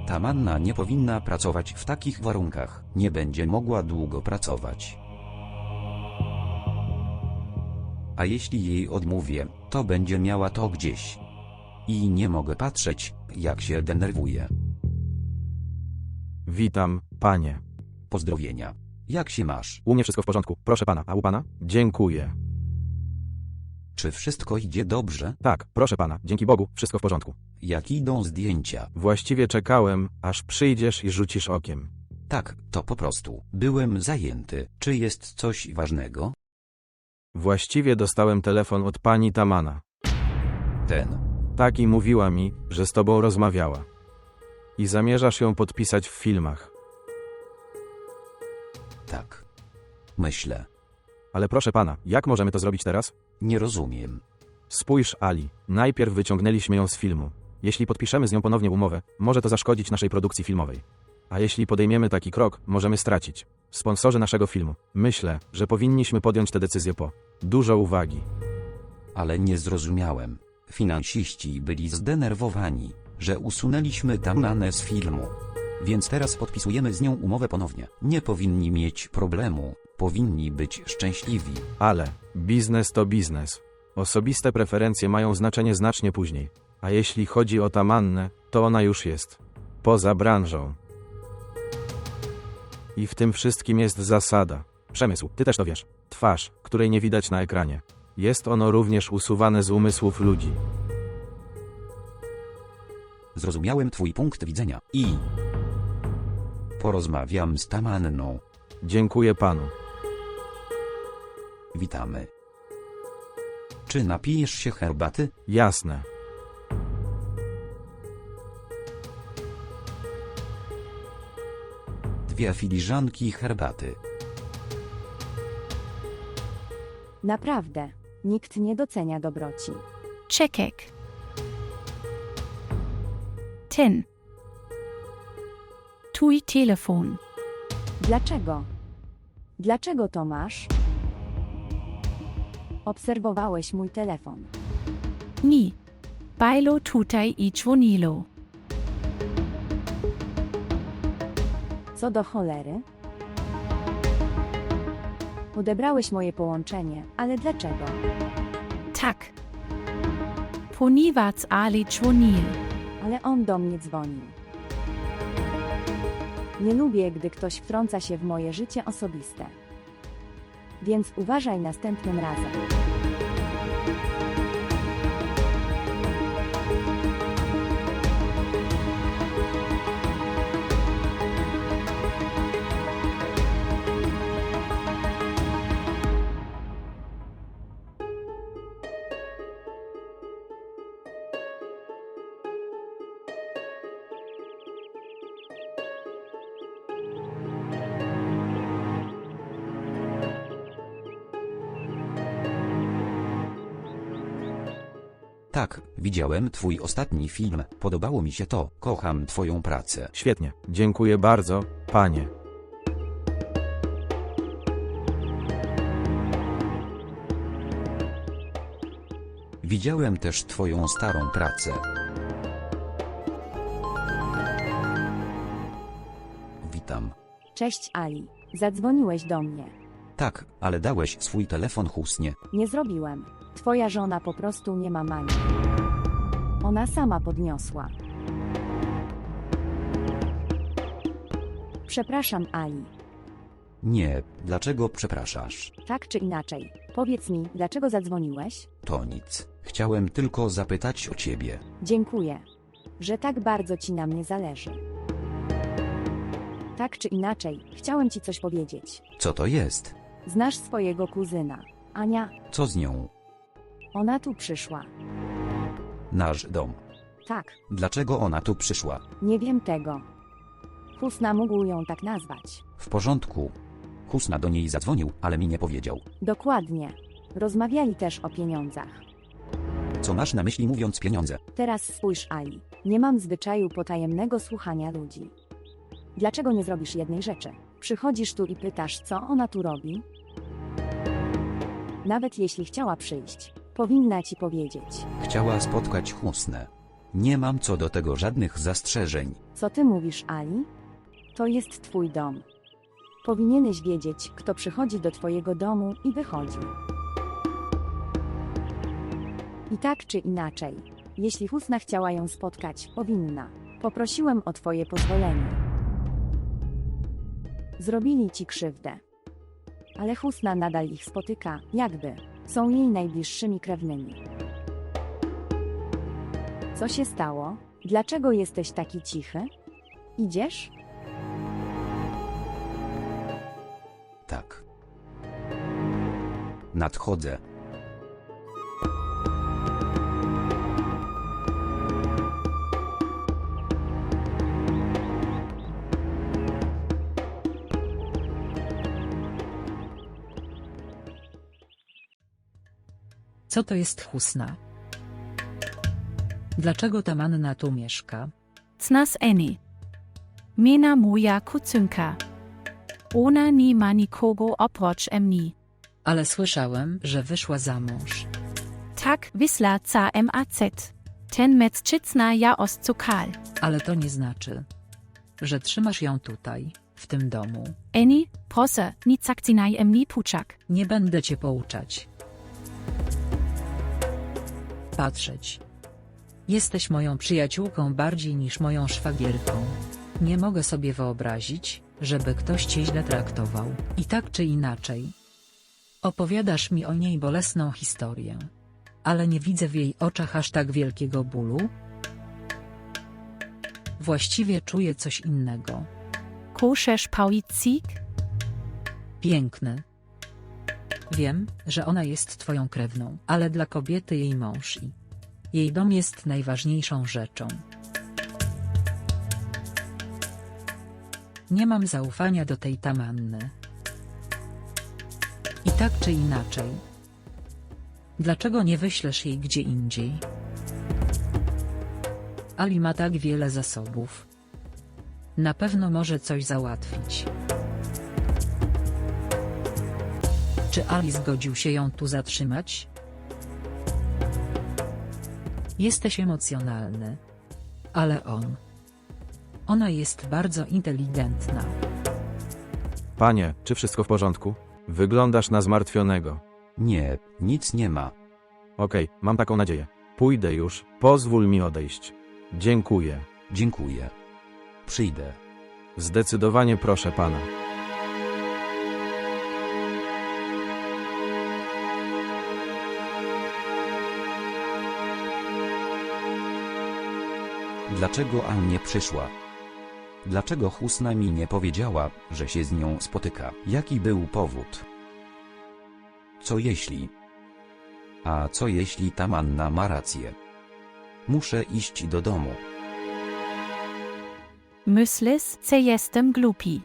Ta Manna nie powinna pracować w takich warunkach, nie będzie mogła długo pracować. A jeśli jej odmówię, to będzie miała to gdzieś. I nie mogę patrzeć, jak się denerwuje. Witam, panie. Pozdrowienia. Jak się masz? U mnie wszystko w porządku, proszę pana, a u pana? Dziękuję. Czy wszystko idzie dobrze? Tak, proszę pana, dzięki Bogu, wszystko w porządku. Jak idą zdjęcia? Właściwie czekałem, aż przyjdziesz i rzucisz okiem. Tak, to po prostu. Byłem zajęty. Czy jest coś ważnego? Właściwie dostałem telefon od pani Tamana. Ten. Tak i mówiła mi, że z tobą rozmawiała. I zamierzasz ją podpisać w filmach. Tak. Myślę. Ale proszę pana, jak możemy to zrobić teraz? Nie rozumiem. Spójrz, Ali, najpierw wyciągnęliśmy ją z filmu. Jeśli podpiszemy z nią ponownie umowę, może to zaszkodzić naszej produkcji filmowej. A jeśli podejmiemy taki krok, możemy stracić. Sponsorzy naszego filmu. Myślę, że powinniśmy podjąć tę decyzję po. Dużo uwagi. Ale nie zrozumiałem. Finansiści byli zdenerwowani, że usunęliśmy Tamannę z filmu. Więc teraz podpisujemy z nią umowę ponownie. Nie powinni mieć problemu. Powinni być szczęśliwi. Ale biznes to biznes. Osobiste preferencje mają znaczenie znacznie później. A jeśli chodzi o Tamannę, to ona już jest poza branżą. I w tym wszystkim jest zasada. Przemysł, ty też to wiesz. Twarz, której nie widać na ekranie. Jest ono również usuwane z umysłów ludzi. Zrozumiałem twój punkt widzenia i porozmawiam z Tamanną. Dziękuję panu. Witamy. Czy napijesz się herbaty? Jasne. Dwie filiżanki herbaty. Naprawdę, nikt nie docenia dobroci. Czekek. 10. Twój telefon. Dlaczego? Dlaczego to masz? Obserwowałeś mój telefon. Nie. Bajlo tutaj i dzwonilo. Co do cholery? Odebrałeś moje połączenie, ale dlaczego? Tak. Ponieważ Ali dzwonił. Ale on do mnie dzwonił. Nie lubię, gdy ktoś wtrąca się w moje życie osobiste. Więc uważaj następnym razem. Tak, widziałem twój ostatni film. Podobało mi się to. Kocham twoją pracę. Świetnie. Dziękuję bardzo, panie. Widziałem też twoją starą pracę. Witam. Cześć Ali, zadzwoniłeś do mnie. Tak, ale dałeś swój telefon Husnie. Nie zrobiłem. Twoja żona po prostu nie ma mani. Ona sama podniosła. Przepraszam Ali. Nie, dlaczego przepraszasz? Tak czy inaczej, powiedz mi, dlaczego zadzwoniłeś? To nic. Chciałem tylko zapytać o ciebie. Dziękuję, że tak bardzo ci na mnie zależy. Tak czy inaczej, chciałem ci coś powiedzieć. Co to jest? Znasz swojego kuzyna, Ania? Co z nią? Ona tu przyszła. Nasz dom. Tak, Dlaczego ona tu przyszła? nie wiem tego. Husna mógł ją tak nazwać. W porządku. Husna do niej zadzwonił, ale mi nie powiedział. Dokładnie. Rozmawiali też o pieniądzach. Co masz na myśli mówiąc pieniądze? Teraz spójrz Ali, nie mam zwyczaju potajemnego słuchania ludzi. Dlaczego nie zrobisz jednej rzeczy? Przychodzisz tu i pytasz, co ona tu robi? Nawet jeśli chciała przyjść, powinna ci powiedzieć. Chciała spotkać Husnę. Nie mam co do tego żadnych zastrzeżeń. Co ty mówisz, Ali? To jest twój dom. Powinieneś wiedzieć, kto przychodzi do twojego domu i wychodzi. I tak czy inaczej, jeśli Husna chciała ją spotkać, powinna. Poprosiłem o twoje pozwolenie. Zrobili ci krzywdę. Ale Husna nadal ich spotyka, jakby są jej najbliższymi krewnymi. Co się stało? Dlaczego jesteś taki cichy? Idziesz? Tak. Nadchodzę. Co to jest Husna? Dlaczego ta manna tu mieszka? Znas eni. Mena moja kucynka. Ona ni ma nikogo oprócz mnie. Ale słyszałem, że wyszła za mąż. Tak wysla ca MAZ. Ten mężczyzna ja oscukal. Ale to nie znaczy, że trzymasz ją tutaj, w tym domu. Eni, proszę, ni zakcinaj mnie puczak. Nie będę cię pouczać. Patrzeć. Jesteś moją przyjaciółką bardziej niż moją szwagierką. Nie mogę sobie wyobrazić, żeby ktoś cię źle traktował. I tak czy inaczej. Opowiadasz mi o niej bolesną historię. Ale nie widzę w jej oczach aż tak wielkiego bólu. Właściwie czuję coś innego. Koszesz pałicik? Piękny. Wiem, że ona jest twoją krewną, ale dla kobiety jej mąż i jej dom jest najważniejszą rzeczą. Nie mam zaufania do tej tamanny. I tak czy inaczej. Dlaczego nie wyślesz jej gdzie indziej? Ali ma tak wiele zasobów. Na pewno może coś załatwić. Czy Ali zgodził się ją tu zatrzymać? Jesteś emocjonalny. Ale ona jest bardzo inteligentna. Panie, czy wszystko w porządku? Wyglądasz na zmartwionego. Nie, nic nie ma. Okej, mam taką nadzieję. Pójdę już, pozwól mi odejść. Dziękuję. Dziękuję. Przyjdę. Zdecydowanie proszę pana. Dlaczego Ann nie przyszła? Dlaczego Husna mi nie powiedziała, że się z nią spotyka? Jaki był powód? Co jeśli? A co jeśli ta manna ma rację? Muszę iść do domu. Myślisz, że jestem głupi.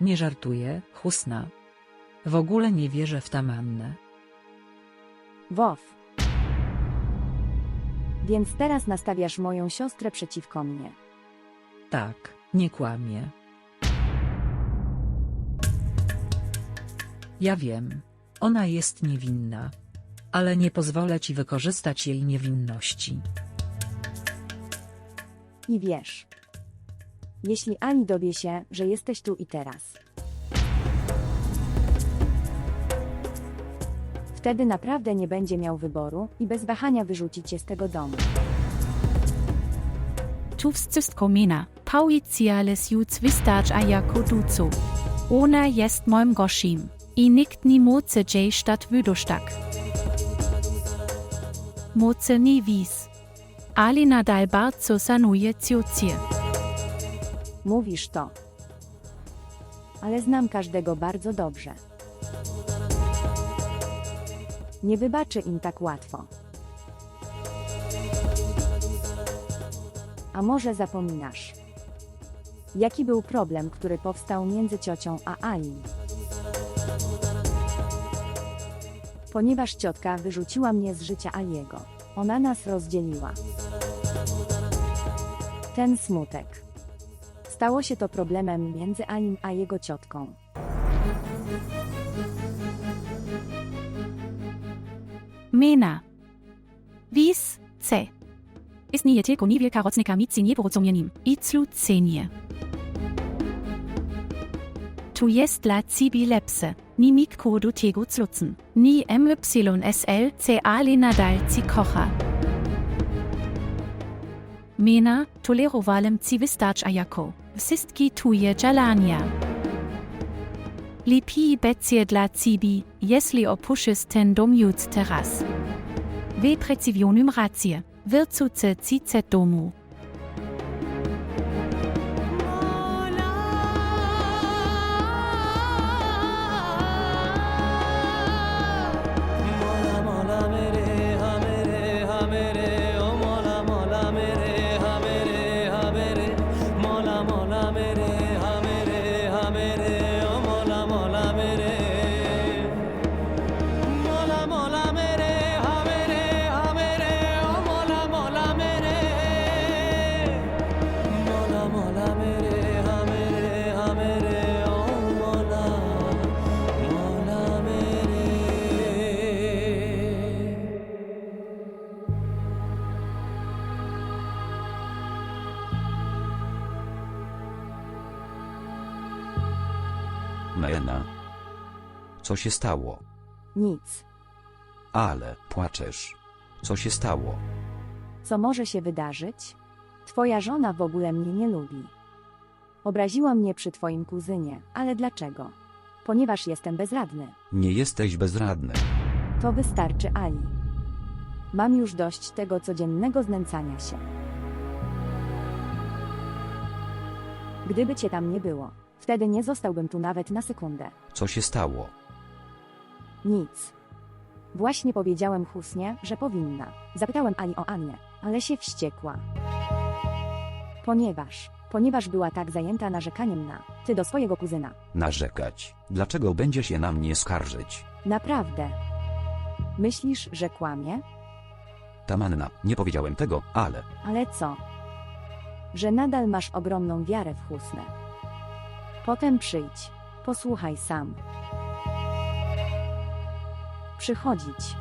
Nie żartuję, Husna. W ogóle nie wierzę w tamannę. Wow. Więc teraz nastawiasz moją siostrę przeciwko mnie. Tak, nie kłamie. Ja wiem, ona jest niewinna. Ale nie pozwolę ci wykorzystać jej niewinności. I wiesz, jeśli Ali dowie się, że jesteś tu i teraz, wtedy naprawdę nie będzie miał wyboru i bez wahania wyrzuci cię z tego domu. Tu wszystko mina. Pauicjales juc wystarcz a jako ducu. Ona jest moim goszim. I nikt nie moce jej statt wydostak. Moce nie wies. Ali nadal bardzo sanuje ciocje. Mówisz to. Ale znam każdego bardzo dobrze. Nie wybaczę im tak łatwo. A może zapominasz? Jaki był problem, który powstał między ciocią a Ali? Ponieważ ciotka wyrzuciła mnie z życia Aliego. Ona nas rozdzieliła. Ten smutek. Stało się to problemem między Alim a jego ciotką. Mena. Wies, ce. Istnieje tylko niewielka rocznika między nieporozumieniem i clucenie. Tu jest dla ciebie lepsze, ni mikro do tego clucen, ni MYSL ale nadal ci kocha. Mena, tolerowalem ci wystarcz a jako wszystkie tuje działania. Lepiej będzie dla ciebie, jeśli opuścisz ten dom już teraz. We precyzjonym rację, wyrzucę ci z domu. Mena. Co się stało? Nic. Ale płaczesz. Co się stało? Co może się wydarzyć? Twoja żona w ogóle mnie nie lubi. Obraziła mnie przy twoim kuzynie, ale dlaczego? Ponieważ jestem bezradny. Nie jesteś bezradny. To wystarczy, Ali. Mam już dość tego codziennego znęcania się. Gdyby cię tam nie było, wtedy nie zostałbym tu nawet na sekundę. Co się stało? Nic. Właśnie powiedziałem Husnie, że powinna. Zapytałem Ali o Annie, ale się wściekła. Ponieważ była tak zajęta narzekaniem na ty do swojego kuzyna. Narzekać. Dlaczego będzie się na mnie skarżyć? Naprawdę. Myślisz, że kłamie? Tamanna, nie powiedziałem tego, ale... Ale co? Że nadal masz ogromną wiarę w Husnę. Potem przyjdź. Posłuchaj sam. Przychodzić.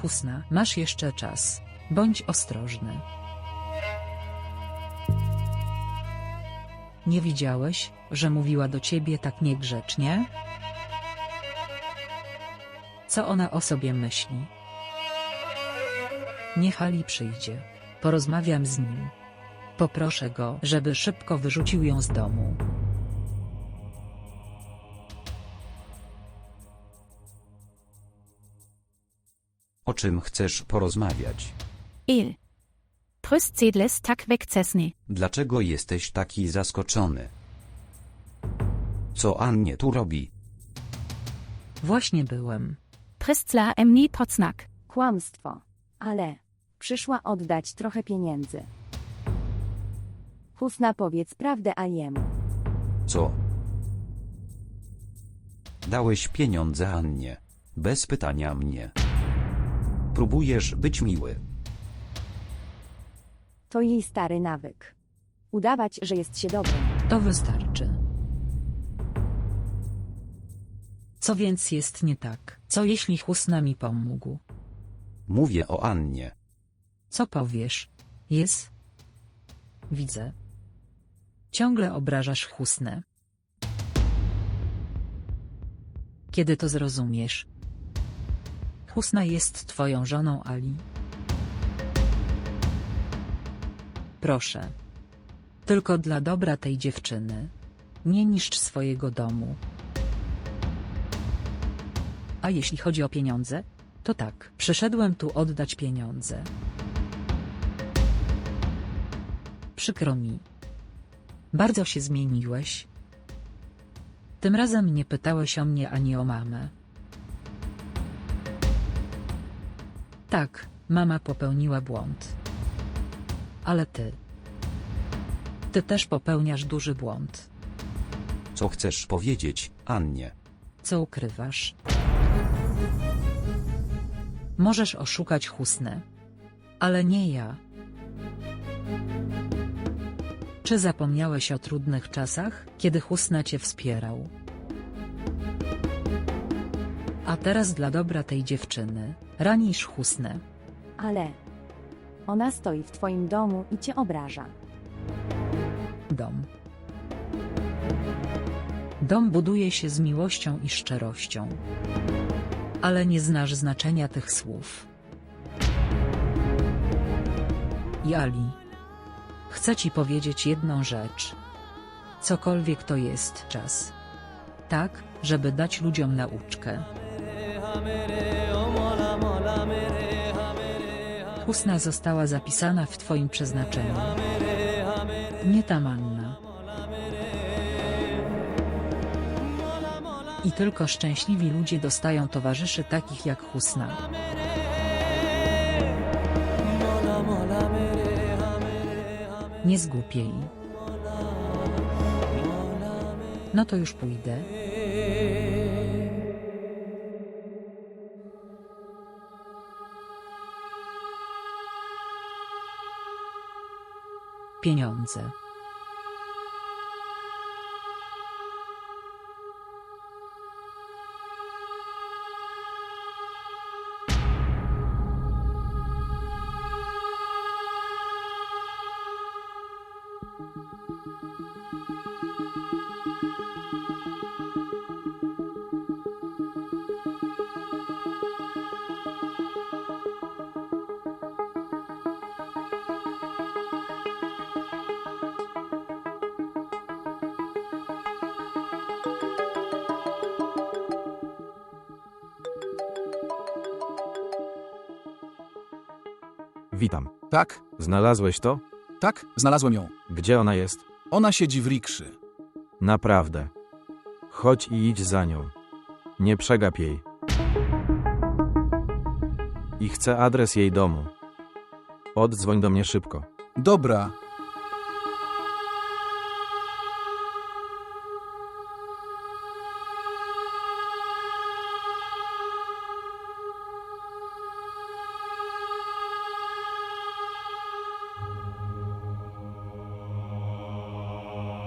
Husna, masz jeszcze czas. Bądź ostrożny. Nie widziałeś, że mówiła do ciebie tak niegrzecznie? Co ona o sobie myśli? Niech Ali przyjdzie. Porozmawiam z nim. Poproszę go, żeby szybko wyrzucił ją z domu. O czym chcesz porozmawiać? El. Pryscedles tak wegcesny. Dlaczego jesteś taki zaskoczony? Co Annie tu robi? Właśnie byłem. Pryscla emni pocnak. Kłamstwo. Ale przyszła oddać trochę pieniędzy. Husna, powiedz prawdę Aliemu. Co? Dałeś pieniądze Annie. Bez pytania mnie. Próbujesz być miły. To jej stary nawyk. Udawać, że jest się dobrym. To wystarczy. Co więc jest nie tak? Co jeśli Husna mi pomógł? Mówię o Annie. Co powiesz? Jest? Widzę. Ciągle obrażasz Husnę. Kiedy to zrozumiesz? Husna jest twoją żoną, Ali. Proszę. Tylko dla dobra tej dziewczyny. Nie niszcz swojego domu. A jeśli chodzi o pieniądze? To tak, przyszedłem tu oddać pieniądze. Przykro mi. Bardzo się zmieniłeś. Tym razem nie pytałeś o mnie ani o mamę. Tak, mama popełniła błąd. Ale ty. Ty też popełniasz duży błąd. Co chcesz powiedzieć, Annie? Co ukrywasz? Możesz oszukać Husnę. Ale nie ja. Czy zapomniałeś o trudnych czasach, kiedy Husna cię wspierał? A teraz dla dobra tej dziewczyny, ranisz Husnę. Ale ona stoi w twoim domu i cię obraża. Dom. Dom buduje się z miłością i szczerością. Ale nie znasz znaczenia tych słów. I Ali. Chcę ci powiedzieć jedną rzecz. Cokolwiek to jest czas. Tak, żeby dać ludziom nauczkę. Husna została zapisana w twoim przeznaczeniu. Nie Tamanna. I tylko szczęśliwi ludzie dostają towarzyszy takich jak Husna. Nie zgłupiej. No to już pójdę. Pieniądze. Witam. Tak, Znalazłeś to? tak, znalazłem ją. Gdzie ona jest? Ona siedzi w rikszy. Naprawdę. Chodź i idź za nią. Nie przegap jej. I chcę adres jej domu. Oddzwoń do mnie szybko. Dobra.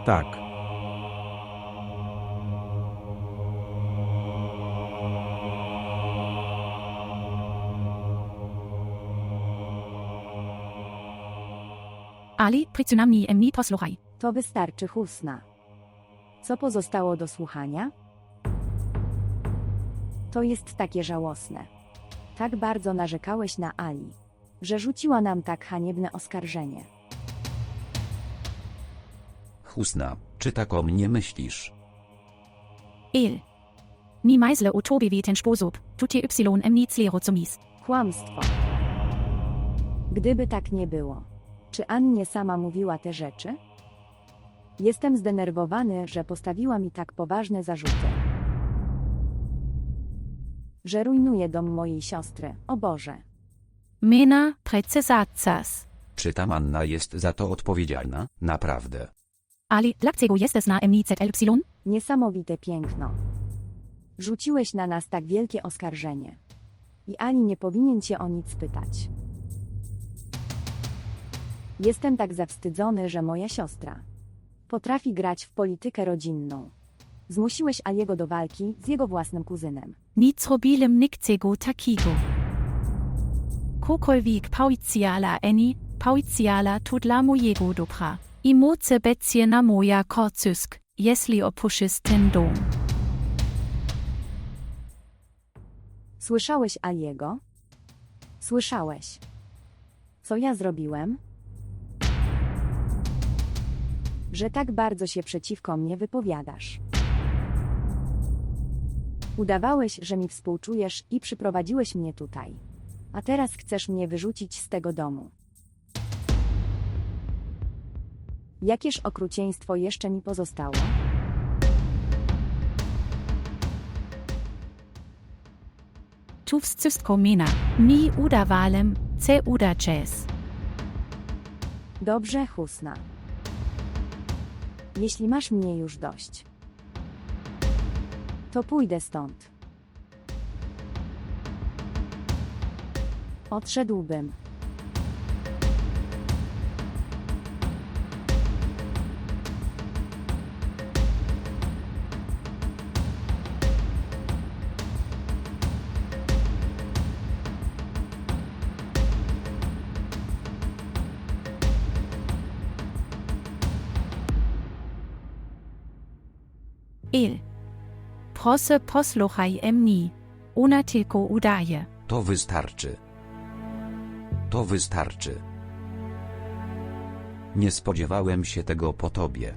Tak. Ali, przynajmniej mnie posłuchaj. To wystarczy, Husna. Co pozostało do słuchania? To jest takie żałosne. Tak bardzo narzekałeś na Ali, że rzuciła nam tak haniebne oskarżenie. Husna, czy tak o mnie myślisz? El. Nie meisle o tobie w ten sposób, tu ty nic lero zumis. Kłamstwo. Gdyby tak nie było, czy Annie sama mówiła te rzeczy? Jestem zdenerwowany, że postawiła mi tak poważne zarzuty. Że rujnuje dom mojej siostry, o Boże. Mena precyzacas. Czy ta Manna jest za to odpowiedzialna? Naprawdę. Ali, dlaczego jesteś na MNIZLY? Niesamowite piękno. Rzuciłeś na nas tak wielkie oskarżenie. I ani nie powinien cię o nic pytać. Jestem tak zawstydzony, że moja siostra potrafi grać w politykę rodzinną. Zmusiłeś Aliego do walki z jego własnym kuzynem. Nic robilem nikcego takiego. Kokolwiek pauicjala to dla mojego dobra. I moce becje na moja korcysk, jeśli opuścisz ten dom. Słyszałeś Aliego? Słyszałeś. Co ja zrobiłem? Że tak bardzo się przeciwko mnie wypowiadasz. Udawałeś, że mi współczujesz i przyprowadziłeś mnie tutaj. A teraz chcesz mnie wyrzucić z tego domu. Jakież okrucieństwo jeszcze mi pozostało? Tu wszystko mina, mi udawałem, ce udaczes. Dobrze, Husna. Jeśli masz mnie już dość, to pójdę stąd. Odszedłbym. El. Proszę posłuchaj mnie. Ona tylko udaje. To wystarczy. To wystarczy. Nie spodziewałem się tego po tobie.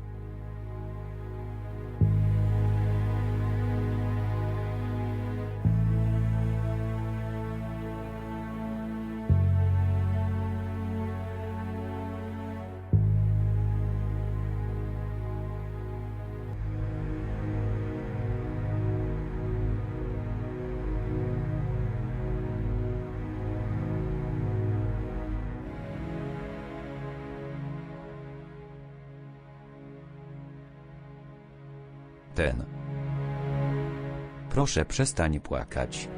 Proszę przestań płakać.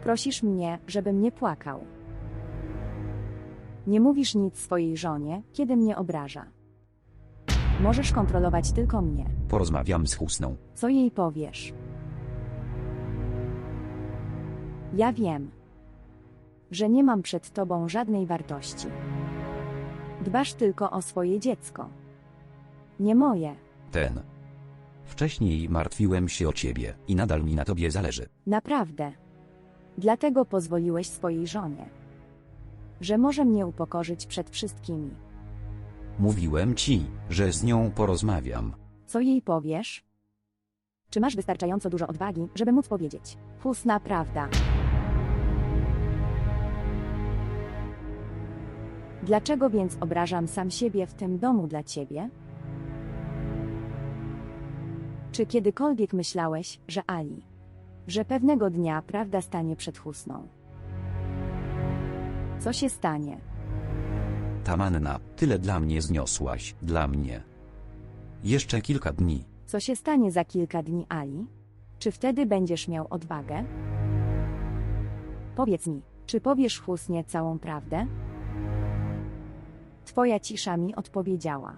Prosisz mnie, żebym nie płakał. Nie mówisz nic swojej żonie, kiedy mnie obraża. Możesz kontrolować tylko mnie. Porozmawiam z Husną. Co jej powiesz? Ja wiem, że nie mam przed tobą żadnej wartości. Dbasz tylko o swoje dziecko. Nie moje. Wcześniej martwiłem się o ciebie i nadal mi na tobie zależy. Naprawdę. Dlatego pozwoliłeś swojej żonie, że może mnie upokorzyć przed wszystkimi. Mówiłem ci, że z nią porozmawiam. Co jej powiesz? Czy masz wystarczająco dużo odwagi, żeby móc powiedzieć? Husna prawda. Dlaczego więc obrażam sam siebie w tym domu dla ciebie? Czy kiedykolwiek myślałeś, że pewnego dnia prawda stanie przed Husną? Co się stanie? Tamanna, tyle dla mnie zniosłaś, dla mnie. Jeszcze kilka dni. Co się stanie za kilka dni, Ali? Czy wtedy będziesz miał odwagę? Powiedz mi, czy powiesz Husnie całą prawdę? Twoja cisza mi odpowiedziała.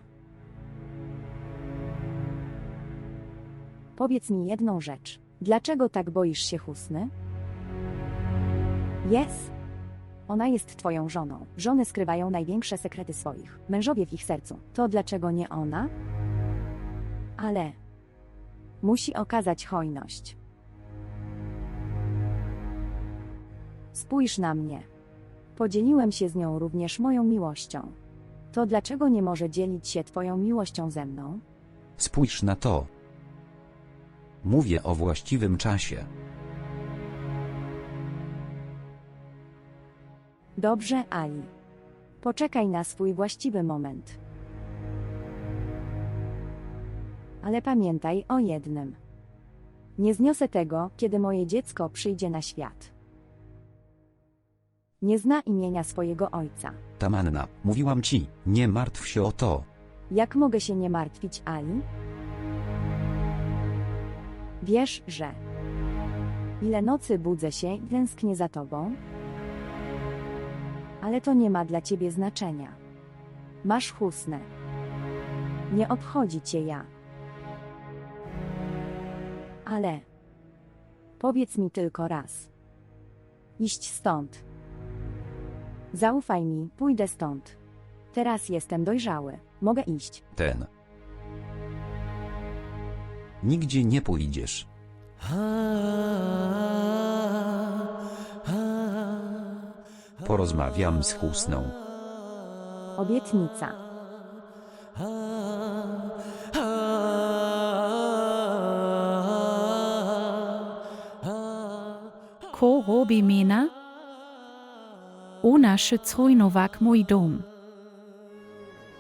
Powiedz mi jedną rzecz. Dlaczego tak boisz się Husny? Ona jest twoją żoną. Żony skrywają największe sekrety swoich mężowie w ich sercu. To dlaczego nie ona? Ale musi okazać hojność. Spójrz na mnie. Podzieliłem się z nią również moją miłością. To dlaczego nie może dzielić się twoją miłością ze mną? Spójrz na to. Mówię o właściwym czasie. Dobrze, Ali. Poczekaj na swój właściwy moment. Ale pamiętaj o jednym. Nie zniosę tego, kiedy moje dziecko przyjdzie na świat. Nie zna imienia swojego ojca. Tamanna, mówiłam ci, nie martw się o to. Jak mogę się nie martwić, Ali? Wiesz, że ile nocy budzę się i tęsknię za tobą? Ale to nie ma dla ciebie znaczenia. Masz Husnę. Nie obchodzi cię ja. Ale powiedz mi tylko raz. Iść stąd. Zaufaj mi, pójdę stąd. Teraz jestem dojrzały. Mogę iść. Nigdzie nie pójdziesz. Porozmawiam z Husną. Obietnica. Ko robi mina? Ona szycrujnowak mój dom.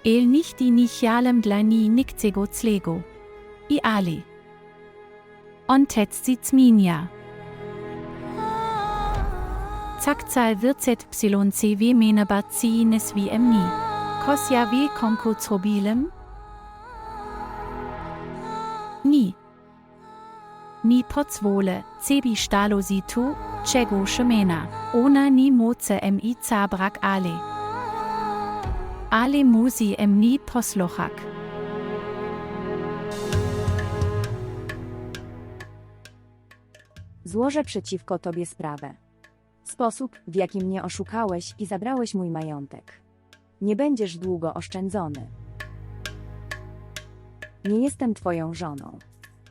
El nichti nichialem dla ni nikcego clego. I Ali. On tetzic minia. Zakcal wircet psilon cv menabat ciines vi emni. Kosja vi konko trobilem? Ni. Ni pozwolę, cebi stalo si tu, czego szemena. Ona ni moce mi zabrak ale. Ale musi ni posluchak. Złożę przeciwko tobie sprawę. Sposób, w jaki mnie oszukałeś i zabrałeś mój majątek. Nie będziesz długo oszczędzony. Nie jestem twoją żoną.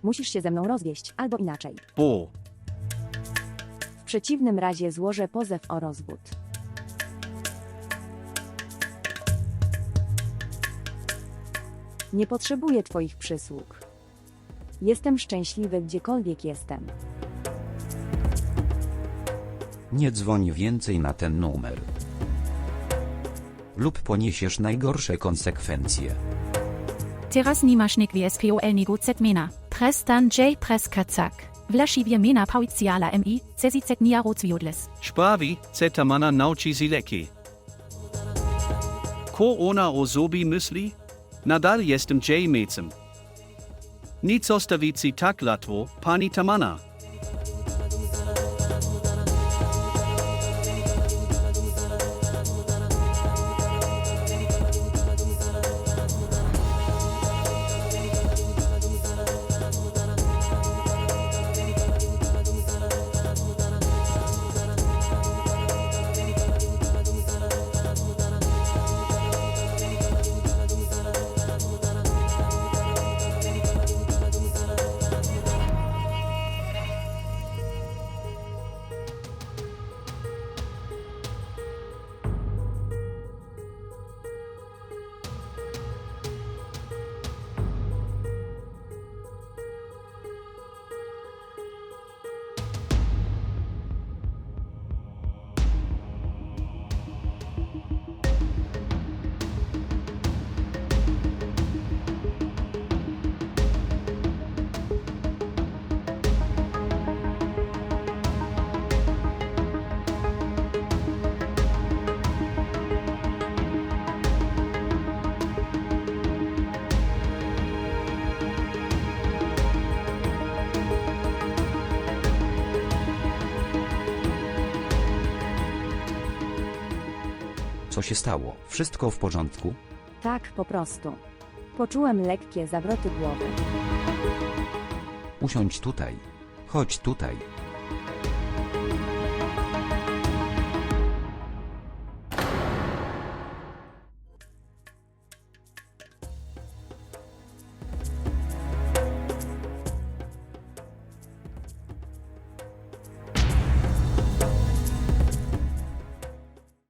Musisz się ze mną rozwieść, albo inaczej. Bo. W przeciwnym razie złożę pozew o rozwód. Nie potrzebuję twoich przysług. Jestem szczęśliwy gdziekolwiek jestem. Nie dzwoń więcej na ten numer. Lub poniesiesz najgorsze konsekwencje. Teraz nimasz nik WSPOL negocet mena. Prestan J preskacak. Wlasibie mena pauiciala mi, cezicek niarocwiodles. Sprawi, cetamana nauczysi leki. Ko ona o zobi myśli? Nadal jestem J mecem. Nic ostawici tak latwo, pani tamana. Co się stało? Wszystko w porządku? Tak, po prostu. Poczułem lekkie zawroty głowy. Usiądź tutaj. Chodź tutaj.